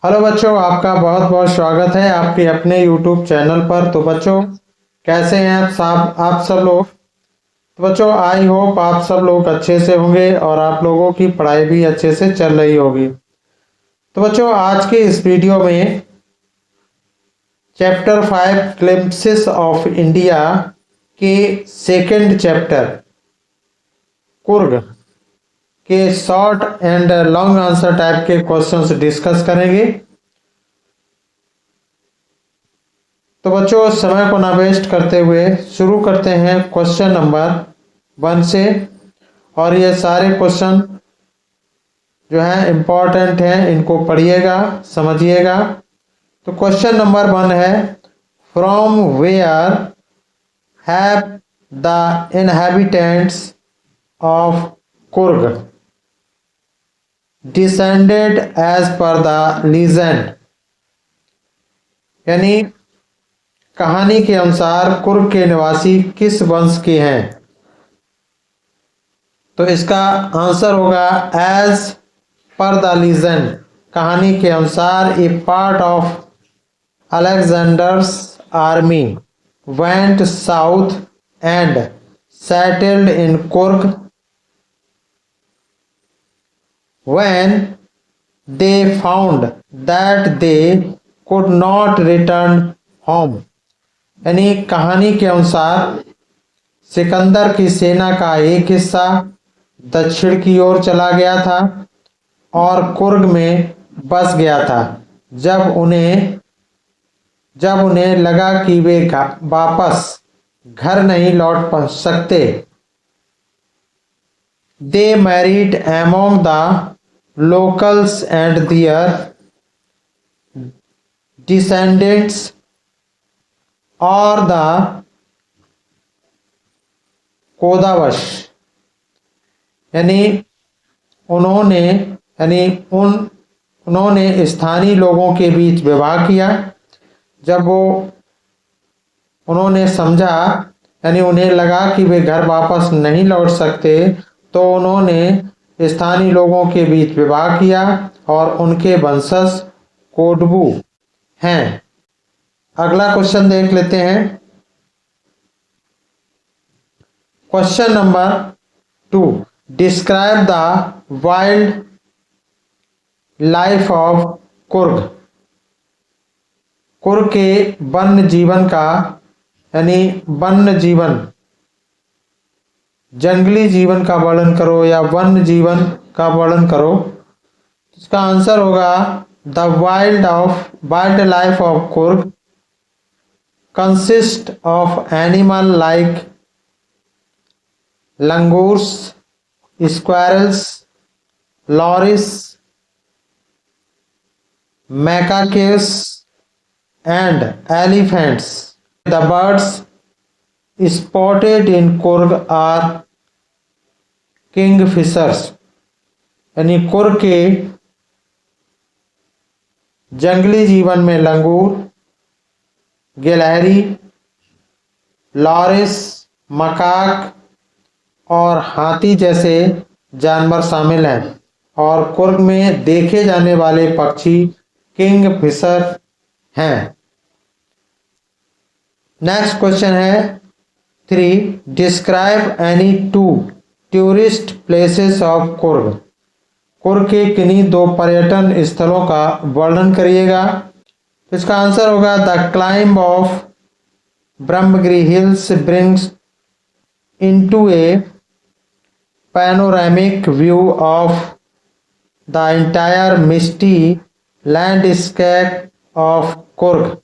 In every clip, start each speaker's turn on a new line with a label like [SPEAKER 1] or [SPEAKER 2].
[SPEAKER 1] Hello बच्चों, आपका बहुत बहुत स्वागत है आपके अपने YouTube चैनल पर। तो बच्चों, कैसे हैं आप सब लोग। तो बच्चों, आई होप आप सब लोग अच्छे से होंगे और आप लोगों की पढ़ाई भी अच्छे से चल रही होगी। तो बच्चों, आज के इस वीडियो में चैप्टर 5 ग्लिम्पसेस ऑफ इंडिया के सेकंड चैप्टर कुर्ग के short and long answer type के क्वेश्चंस डिस्कस करेंगे। तो बच्चों, समय को ना वेस्ट करते हुए शुरू करते हैं क्वेश्चन नंबर 1 से। और ये सारे क्वेश्चन जो हैं इम्पोर्टेंट हैं, इनको पढ़िएगा, समझिएगा। तो क्वेश्चन नंबर 1 है, from where have the inhabitants of Coorg descended as per the legend. यानी कहानी के अनुसार कुर्ग के निवासी किस वंश के हैं। तो इसका आंसर होगा एज पर द लीजेंड। कहानी के अनुसार a part of Alexander's army went south and settled in Coorg when they found that they could not return home. यानी कहानी के अनुसार सिकंदर की सेना का एक हिस्सा दक्षिण की ओर चला गया था और कुर्ग में बस गया था। जब उन्हें लगा कि वे वापस घर नहीं लौट सकते, they married among the locals and their descendants और द कोदावश। यानी उन्होंने स्थानीय लोगों के बीच विवाह किया। जब उन्होंने समझा, यानी उन्हें लगा कि वे घर वापस नहीं लौट सकते, तो उन्होंने स्थानीय लोगों के बीच विवाह किया और उनके वंशज कोडबू हैं। अगला क्वेश्चन देख लेते हैं। Question number 2, describe the wild life of Coorg. Coorg के वन्य जीवन का, यानी वन्य जीवन, जंगली जीवन का वर्णन करो या वन्य जीवन का वर्णन करो। इसका आंसर होगा the wild life of Coorg consist of animal like langurs, squirrels, lorises, macaques and elephants. The birds spotted in Kurg are kingfishers. यानी कुर्ग के जंगली जीवन में लंगूर, गिलहरी, लॉरिस, मकाक और हाथी जैसे जानवर शामिल हैं। और कुर्ग में देखे जाने वाले पक्षी किंगफिशर हैं। नेक्स्ट क्वेश्चन है 3, describe any 2 tourist places of Coorg. Coorg के किन्हीं 2 पर्यटन स्थलों का वर्णन करिएगा। इसका आंसर होगा the climb of Brahmagiri hills brings into a panoramic view of the entire misty landscape of Coorg.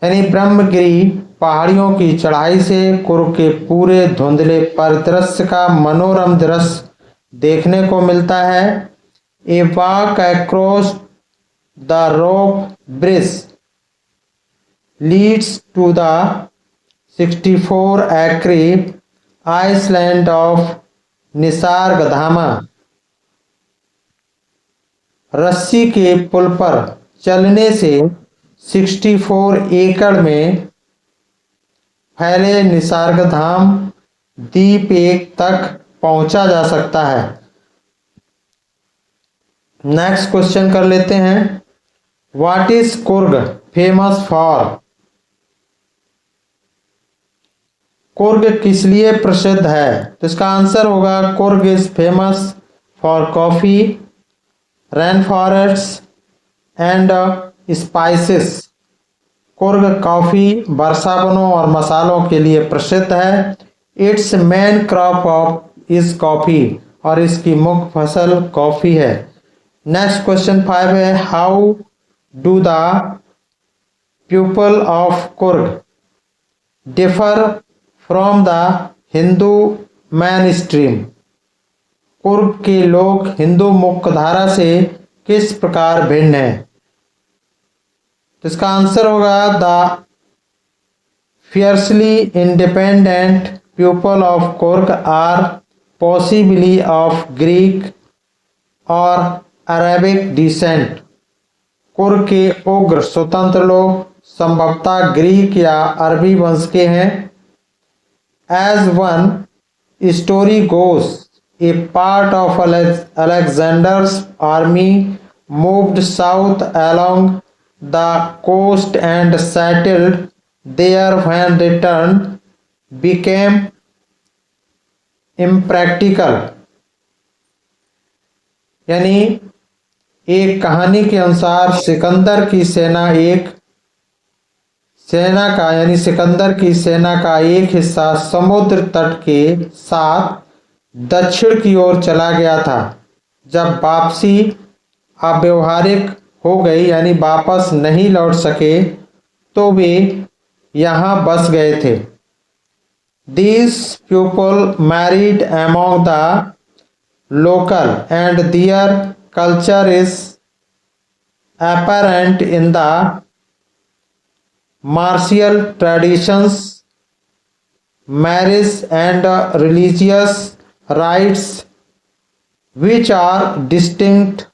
[SPEAKER 1] यानी ब्रह्मगिरी पहाड़ियों की चढ़ाई से कुर्ग के पूरे धुंधले परिदृश्य का मनोरम दृश्य देखने को मिलता है। A walk across the rope bridge leads to the 64 एकड़ आइसलैंड ऑफ निसर्गधाम। रस्सी के पुल पर चलने से 64 एकड़ में फैले निसर्गधाम द्वीप 1 तक पहुंचा जा सकता है। नेक्स्ट क्वेश्चन कर लेते हैं। What is Coorg famous for? Coorg किस लिए प्रसिद्ध है? तो इसका आंसर होगा Coorg is famous for coffee, rain forest and spices. Coorg coffee, वर्षा वनों और मसालों के लिए प्रसिद्ध है। Its main crop of is coffee, और इसकी मुख्य फसल कॉफी है। नेक्स्ट क्वेश्चन 5 है, how do the people of Coorg differ from the Hindu main stream? Coorg के लोग हिंदू मुख्यधारा से किस प्रकार भिन्न है? तो इसका आंसर होगा the fiercely independent people of Kurg are possibly of Greek और Arabic descent। कुर्ग के उग्र स्वतंत्र लोग संभवतः ग्रीक या अरबी वंश के हैं। As one story goes, a part of Alexander's army moved south along the coast and settled there when return became impractical। यानी एक कहानी के अनुसार सिकंदर की सेना का एक हिस्सा समुद्र तट के साथ दक्षिण की ओर चला गया था। जब वापसी अव्यवहारिक हो गई, यानी वापस नहीं लौट सके, तो वे यहाँ बस गए थे। These people married among the local and their culture is apparent in the martial traditions, marriage and religious rites which are distinct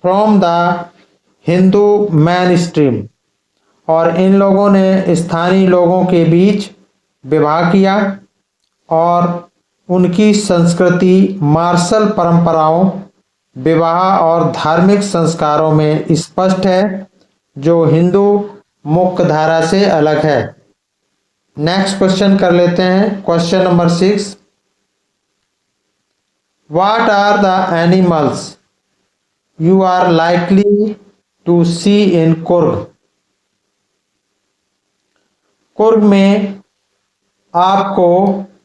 [SPEAKER 1] from the Hindu mainstream। और इन लोगों ने स्थानीय लोगों के बीच विवाह किया और उनकी संस्कृति मार्शल परंपराओं, विवाह और धार्मिक संस्कारों में स्पष्ट है, जो हिंदू मुख्यधारा से अलग है। नेक्स्ट क्वेश्चन कर लेते हैं, question number 6। What are the animals you are likely to see in Coorg? Coorg में आपको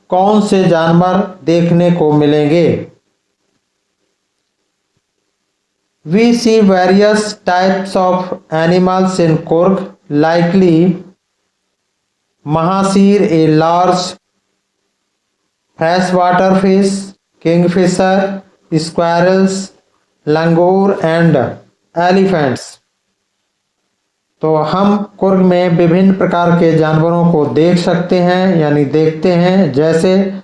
[SPEAKER 1] कौन से जानवर देखने को मिलेंगे? We see various types of animals in Kurg, likely Mahasir, a large freshwater fish, kingfisher, squirrels, langur and elephants। तो हम कुर्ग में विभिन्न प्रकार के जानवरों को देख सकते हैं, यानी देखते हैं, जैसे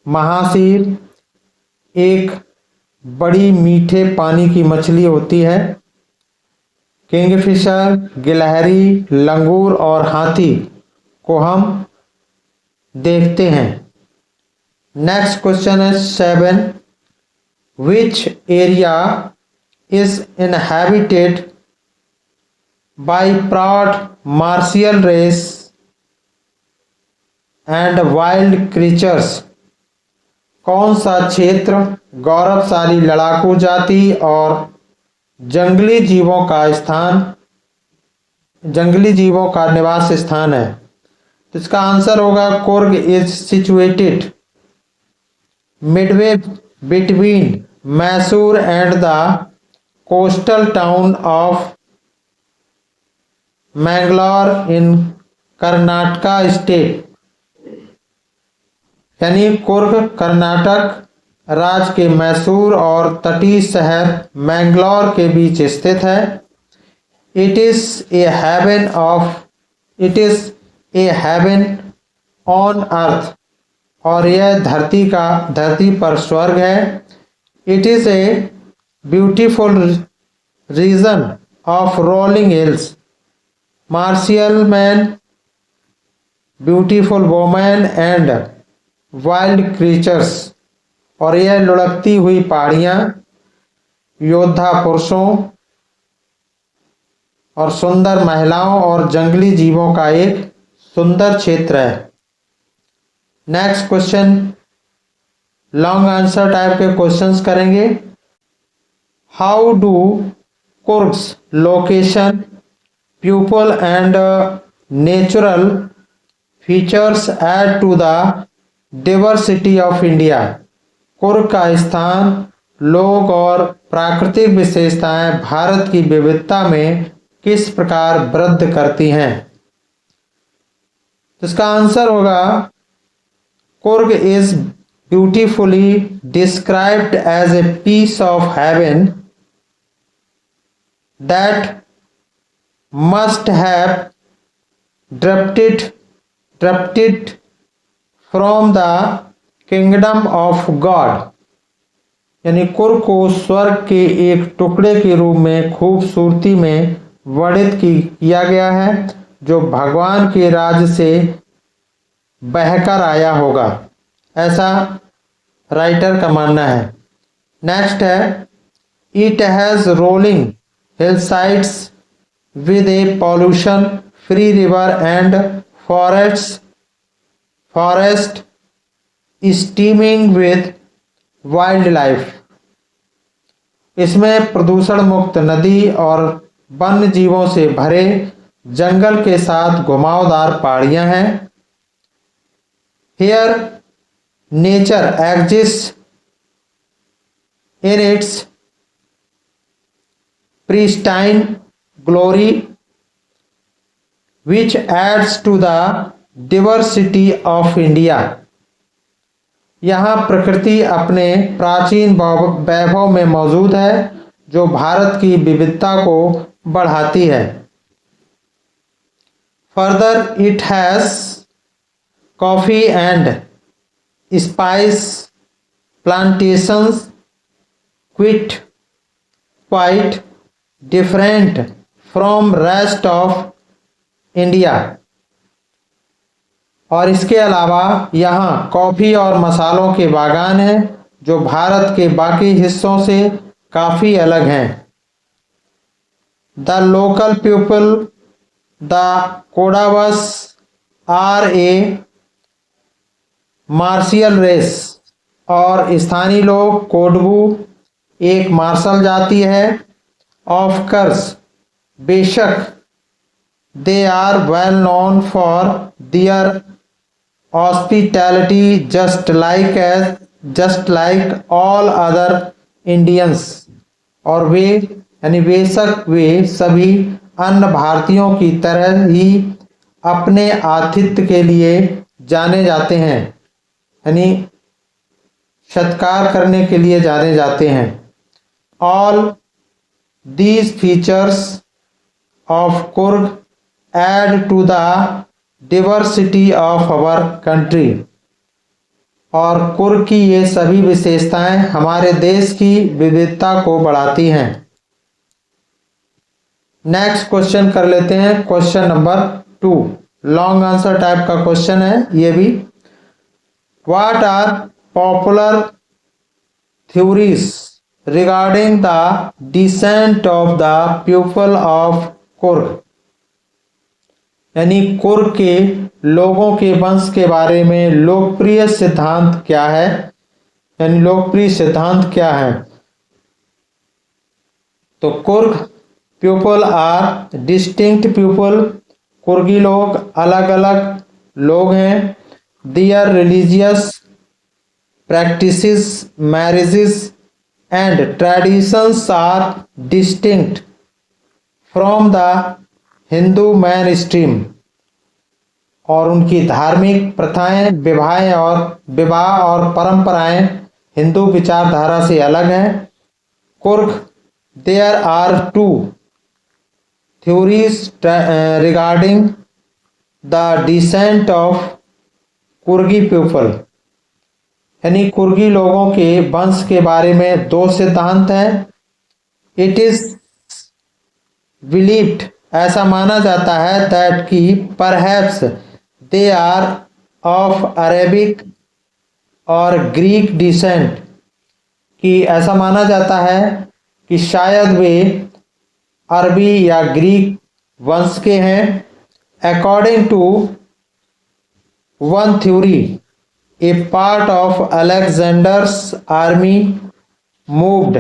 [SPEAKER 1] महासीर, एक बड़ी मीठे पानी की मछली होती है। किंगफिशर, गिलहरी, लंगूर और हाथी को हम देखते हैं। नेक्स्ट क्वेश्चन है 7। Which area is inhabited by proud martial race and wild creatures? कौन सा क्षेत्र गौरवशाली लड़ाकू जाति और जंगली जीवों का निवास स्थान है? तो इसका आंसर होगा Coorg is situated Midway between Mysore and the coastal town of Mangalore in Karnataka state. यानी कुर्ग कर्नाटक राज्य के मैसूर और तटीय शहर मैंगलोर के बीच स्थित है। It is a heaven on earth, और यह धरती पर स्वर्ग है। It is a beautiful region of rolling hills, martial men, beautiful women and wild creatures। और यह लुढ़कती हुई पहाड़ियाँ, योद्धा पुरुषों और सुंदर महिलाओं और जंगली जीवों का एक सुंदर क्षेत्र है। Next question, long answer type के क्वेश्चंस करेंगे। How do Coorg's location, people and natural features add to the diversity of India? Coorg का स्थान, लोग और प्राकृतिक विशेषताएं भारत की विविधता में किस प्रकार वृद्धि करती हैं? तो इसका आंसर होगा, Coorg is beautifully described as a piece of heaven that must have drifted from the kingdom of God. यानी कुर्ग को स्वर्ग के एक टुकड़े के रूप में खूबसूरती में वर्णित किया गया है, जो भगवान के राज्य से बहकर आया होगा, ऐसा राइटर का मानना है। नेक्स्ट है, it has rolling hillsides with a pollution free river and forest steaming with wild life. इसमें प्रदूषण मुक्त नदी और वन्य जीवों से भरे जंगल के साथ घुमावदार पहाड़ियां हैं। Here nature exist in its pristine glory which aids to the diversity of India. यहाँ प्रकृति अपने प्राचीन वैभव में मौजूद है, जो भारत की विविधता को बढ़ाती है। Further it has coffee and spice plantations quite different from rest of India. और इसके अलावा यहाँ कॉफ़ी और मसालों के बागान हैं, जो भारत के बाकी हिस्सों से काफ़ी अलग हैं। The local people the Kodavas are a martial race. और स्थानीय लोग कोडवू एक मार्शल जाति है। ऑफ कोर्स, बेशक, they are well known for their hospitality just like all other Indians. और वे यानी बेशक वे सभी अन्य भारतीयों की तरह ही अपने आतिथ्य के लिए जाने जाते हैं, यानी सत्कार करने के लिए जाने जाते हैं। All these features of Coorg add to the diversity of our country. और कुर्ग की ये सभी विशेषताएं हमारे देश की विविधता को बढ़ाती हैं। नेक्स्ट क्वेश्चन कर लेते हैं, question number 2, long answer type का क्वेश्चन है ये भी। What are popular theories regarding the descent of the people of Coorg. यानी कुर्ग के लोगों के वंश के बारे में लोकप्रिय सिद्धांत क्या है, यानी लोकप्रिय सिद्धांत क्या है। तो Coorg people are distinct people. Coorgi लोग अलग अलग लोग हैं। Their religious practices, marriages and traditions are distinct from the Hindu main stream. और उनकी धार्मिक प्रथाएं, विवाह और परंपराएं हिंदू विचारधारा से अलग हैं। Coorg, there are 2 theories regarding the descent of Coorgi people. यानी कुर्गी लोगों के वंश के बारे में 2 सिद्धांत हैं। इट इज बिलीव्ड, ऐसा माना जाता है, दैट कि perhaps they are of Arabic और ग्रीक डिसेंट, कि ऐसा माना जाता है कि शायद वे अरबी या ग्रीक वंश के हैं। According to one theory, a part of Alexander's army moved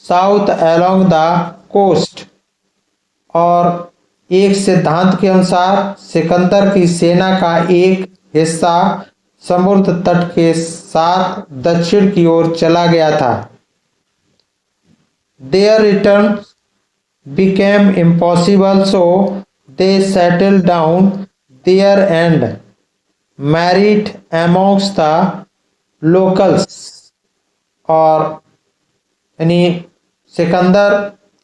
[SPEAKER 1] south along the coast. और एक सिद्धांत के अनुसार सिकंदर की सेना का एक हिस्सा समुद्र तट के साथ दक्षिण की ओर चला गया था। Their return became impossible, so they settled down there and married amongst the locals। और यानी सिकंदर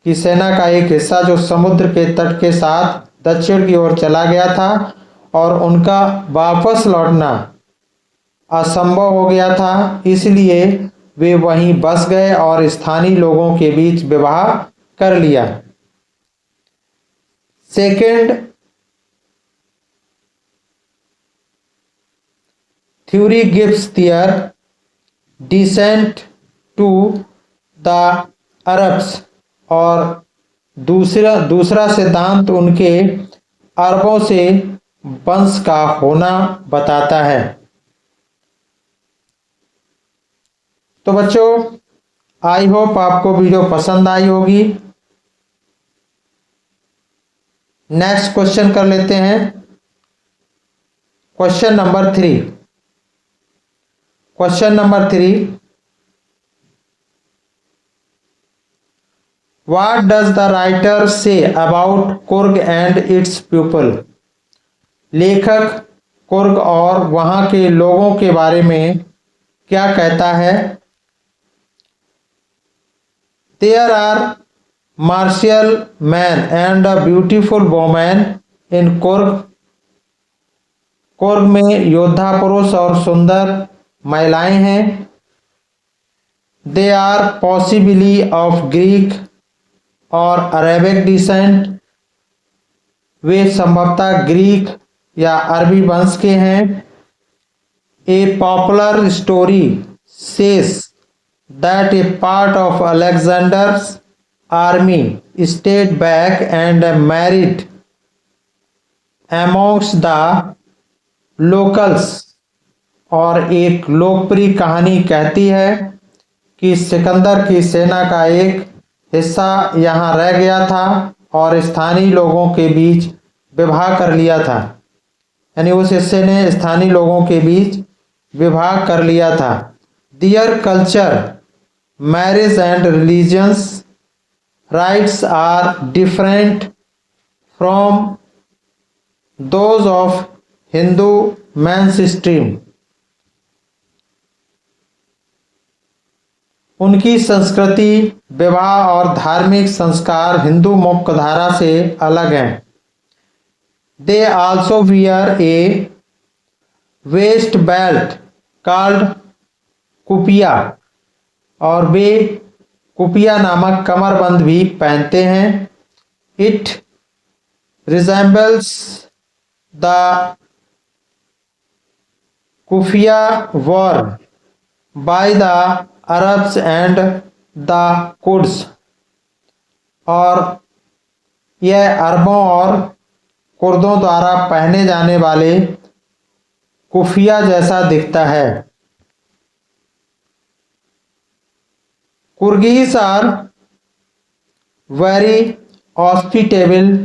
[SPEAKER 1] की सेना का एक हिस्सा जो समुद्र के तट के साथ दक्षिण की ओर चला गया था और उनका वापस लौटना असंभव हो गया था, इसलिए वे वहीं बस गए और स्थानीय लोगों के बीच विवाह कर लिया। Second theory gives their descent to the Arabs. और दूसरा सिद्धांत उनके अरबों से वंश का होना बताता है। तो बच्चों, आई होप आपको वीडियो पसंद आई होगी। नेक्स्ट क्वेश्चन कर लेते हैं। Question number 3। Question number 3, what does the writer say about Coorg and it's people. लेखक कुर्ग और वहां के लोगों के बारे में क्या कहता है। There are martial men and a beautiful woman in Coorg. Coorg में योद्धा पुरुष और सुंदर महिलाएं हैं। They are possibly of Greek और अरेबिक डिसेंट। वे संभवतः ग्रीक या अरबी वंश के हैं। A popular story says that a part of Alexander's army stayed back and married amongst the locals। और एक लोकप्रिय कहानी कहती है कि सिकंदर की सेना का एक हिस्सा यहाँ रह गया था और स्थानीय लोगों के बीच विवाह कर लिया था। यानी उस हिस्से ने स्थानीय लोगों के बीच विवाह कर लिया था। Their culture, marriage and religions rites are different from those of Hindu mainstream। उनकी संस्कृति, विवाह और धार्मिक संस्कार हिंदू मुख्यधारा से अलग हैं। They also wear a waist belt called कुपिया। और वे कुपिया नामक कमरबंद भी पहनते हैं। It resembles the kufiya worn by the Arabs and the Kurds। और यह अरबों और कुर्दों द्वारा पहने जाने वाले कुफिया जैसा दिखता है। Coorgis are very hospitable.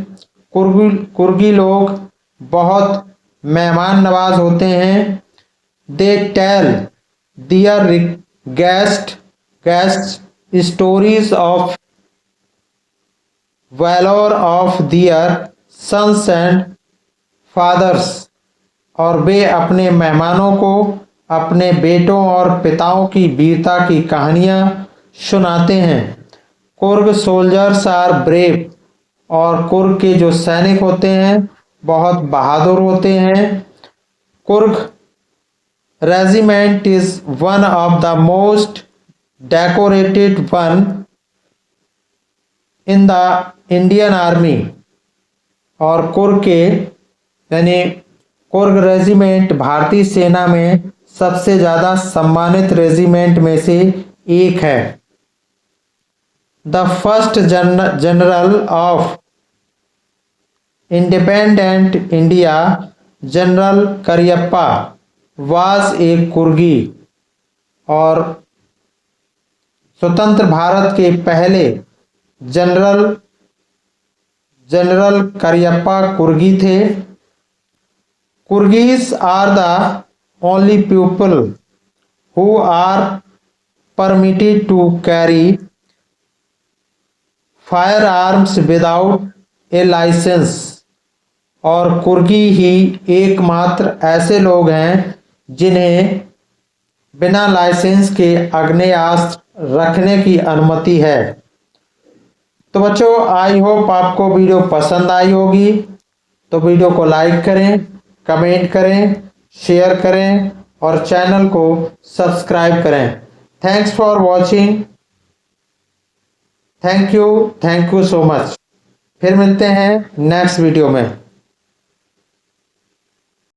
[SPEAKER 1] Coorgi लोग बहुत मेहमान नवाज होते हैं। They tell their guest stories of valour of their sons and fathers. और वे अपने मेहमानों को अपने बेटों और पिताओं की वीरता की कहानियां सुनाते हैं। Coorg soldiers are brave. और कुर्ग के जो सैनिक होते हैं बहुत बहादुर होते हैं। Coorg regiment is one of the most decorated one in the Indian army. और कुर्ग के यानी कुर्ग रेजिमेंट भारतीय सेना में सबसे ज़्यादा सम्मानित रेजिमेंट में से एक है। The first general of independent India general Cariappa was a Coorgi. और स्वतंत्र भारत के पहले जनरल करियप्पा कुर्गी थे। Coorgis are the only people who are permitted to carry fire arms without a licence. और कुर्गी ही एकमात्र ऐसे लोग हैं जिन्हें बिना लाइसेंस के आग्नेयास्त्र रखने की अनुमति है। तो बच्चों, आई होप आपको वीडियो पसंद आई होगी। तो वीडियो को लाइक करें, कमेंट करें, शेयर करें और चैनल को सब्सक्राइब करें। Thanks for watching. Thank you so much. फिर मिलते हैं नेक्स्ट वीडियो में।